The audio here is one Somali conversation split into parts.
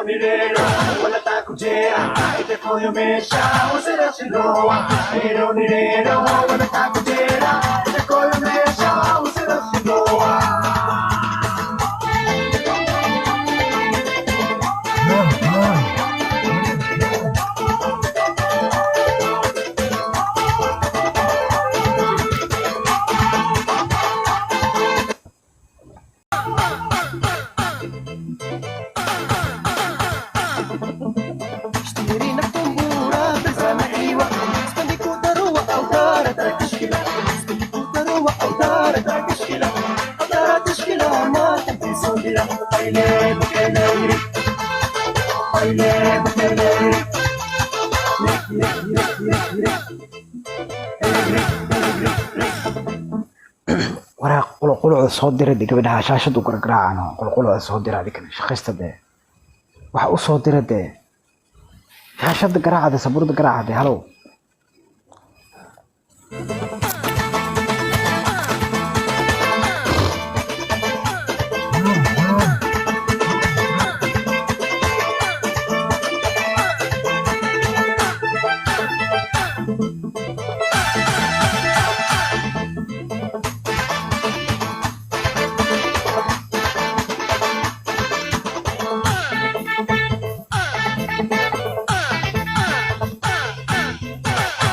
Leonidero, wala ta kujera, ite koyo mesha, usera shiloa. Leonidero, wala ta kujera, ite koyo mesha, usera shiloa. waraaq qulqulucda soo diray gabadha shaashadu gargaraacano qulqulucda soo diray adiga shaqaysta de waxa u soo diray de shaashada garaacada sabuurada garaacada halo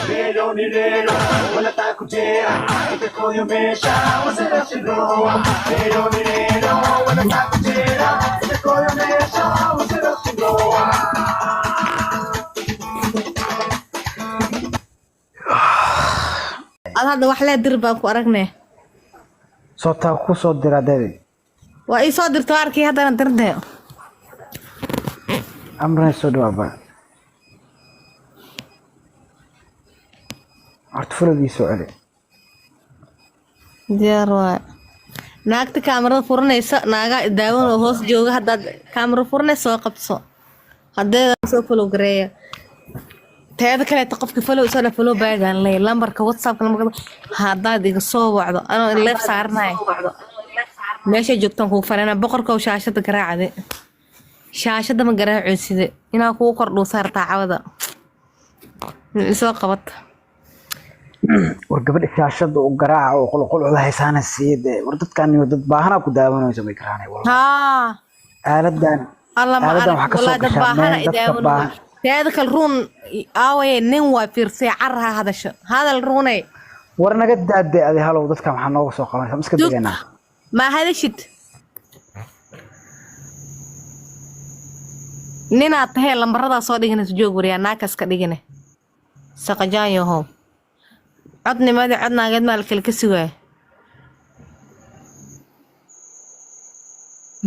Leonidero, wala ta kujera, ite koyo mesha, usera shiloa. Leonidero, wala ta kujera, ite koyo mesha, usera shiloa. هذا وحلا دربك ورقنا soo taa ku soo diray dadii وأي صادر تواركي هذا ندرده amrana soo dhawaaba artfuladii soo celi ديار واي naagta kaamirada furanaysa naaga daawan oo hoos jooga haddaad kaamiro furanaysa soo qabso haddii soo follow gareeya teeda kale qofka follow isoo follow baagan leh lambarka whatsapp lambarka haddaad iga soo wacdo anoo leef saarnay meesha joogtaan ku farana boqorka oo shaashada garaacade shaashada ma garaacaysid inaa ku kordho saartaa cawada soo qabat war gabadha shaashada u garaaca oo qulqulucda haysaana siide war dadkan iyo dad baahana ku daawanayso may karaanay wallahi ها aaladan الله ما aaladan أعرف waxa ka soo والله gashaa دباهنا meel dadka إداون baahan هذاك الرون آوي نوا في سعرها هذا الشيء هذا الروني war naga daade adi halow dadka maxaa nooga soo qabanaysa iska دوك deganaa ما هذا شيء نينا تهي لمبردا صو دغنا سجوج وريا ناكس كدغنا سقجان يهو عدني ما عدنا قد مالك الكسوه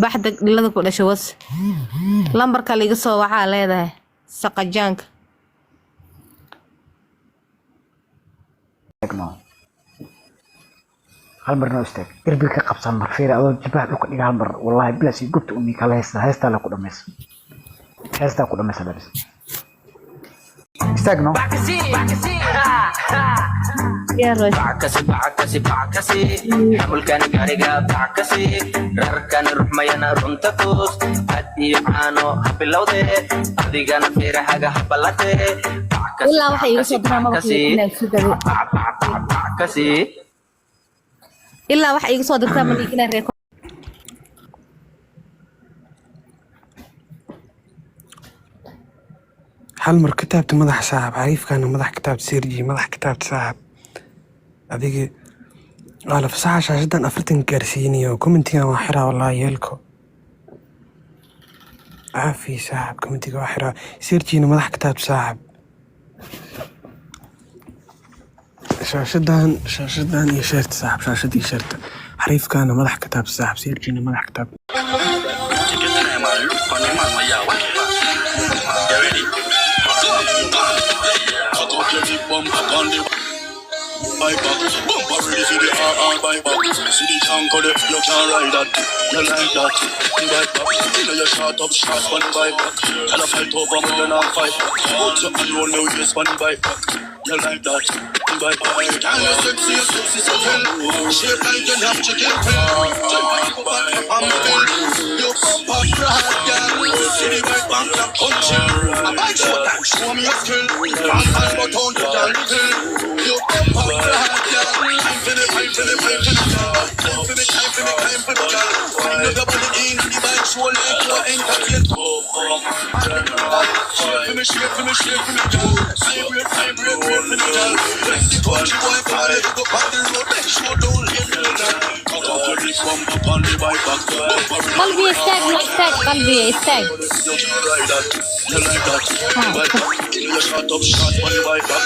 baxda dhilada ku dhashay was lambarka liga soo waxa leedahay saqajaanka no hal mar noo istaag derbiga ka qabsan mar fiir adoo jibaax dhulka dhiga hal mar wallahi bila si gubta umi kala haysta la ku dhamaysa haysta ku dhamaysa bas istaag no يا رجل بعكسي حمل كان قارقا بعكسي رركان رحميانا رنتكوس أدي عانو حبلو دي أدي كان في رحاقا حبلاتي والله waxay iga soo diraan ma بعكسي ilaa waxay iga soo dirtaan ma liikina reeko hal mar kitaabta madax saaxib xariifkana madax kitaabta sirji madax kitaabta saaxib adiga wala fasaxa shaashadan afartan gaarsiinayo commentiga waa xiraa wallahi yeelko عافي saaxib commentiga waa xiraa sirjina madax kitaabta saaxib shaashadan iyo sheerta saaxib shaashadii sheerta xariifkana madax kitaabta saaxib sirjina madax kitaabta Bumper ready for the RR bike back. See the chunk of the you can't ride that. You like that? Bike back. You know you shot up shots on the bike back. Tell a fight over more than a fight. Put your hand on the waist on the bike back. You like that? Bike back. Can you sexy so well? Shape like you have chicken tail. I'm moving. You pump up your hot girl. See the bike back like punching. A bike show time, show me your skill. One time but on to the little. You come up with a hard girl. Time for the, time for the, time for the girl. Time for the, time for the, time for the girl. Find out about the in the bike show like you are entertained. Shake for me, shake for me, shake for me, girl. Vibrate, vibrate, vibrate for the girl. When the country boy party, you go on the road, make sure don't leave for the girl. Cock up your lick, bump up on the bike back. قلبي يستاك محتاج قلبي يستاك You like that? You shot up shot on the bike back.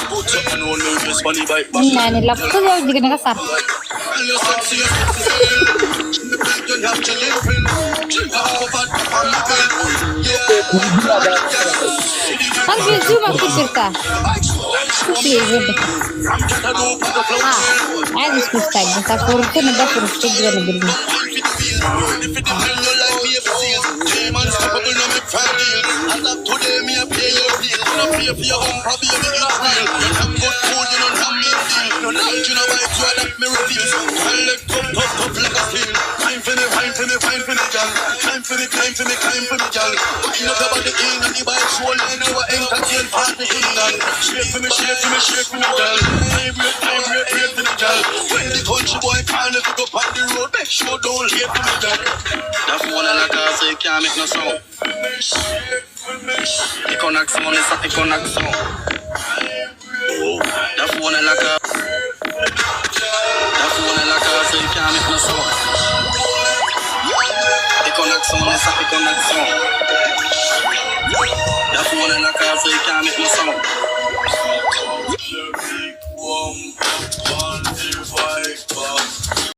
Put your hand on your wrist on the bike back. يعني لو كنت ودي كنا قصر And you sexy as the bike you have to live in. Drink out of it on the bill. Yeah. قلبي الزومة كنت ترتاح كنت يزبط عادي سكوستاك بس أفورتنا دفر السجل ولا بالله If it depends on like me if it is Game unstoppable no make fair deal As of today me a pay your bill You no pay for your home probably you make it real You have good food you don't have me a deal No like you no buy you adapt me reveal I let tough like a steel Time for me, time for me, time for me girl Time for me, time for me, time for me girl Wind up about the in and the bike show like you a entertain party in that Shake for me, shake for me, shake for me girl Vibrate, vibrate, vibrate for me girl When the country boy call if you go on the road make sure don't leave for me girl That phone in a car so you can't make no sound The connection is a connection That phone in a car That phone in a car so you can't make no sound The connection is a connection That phone in a car so you can't make no sound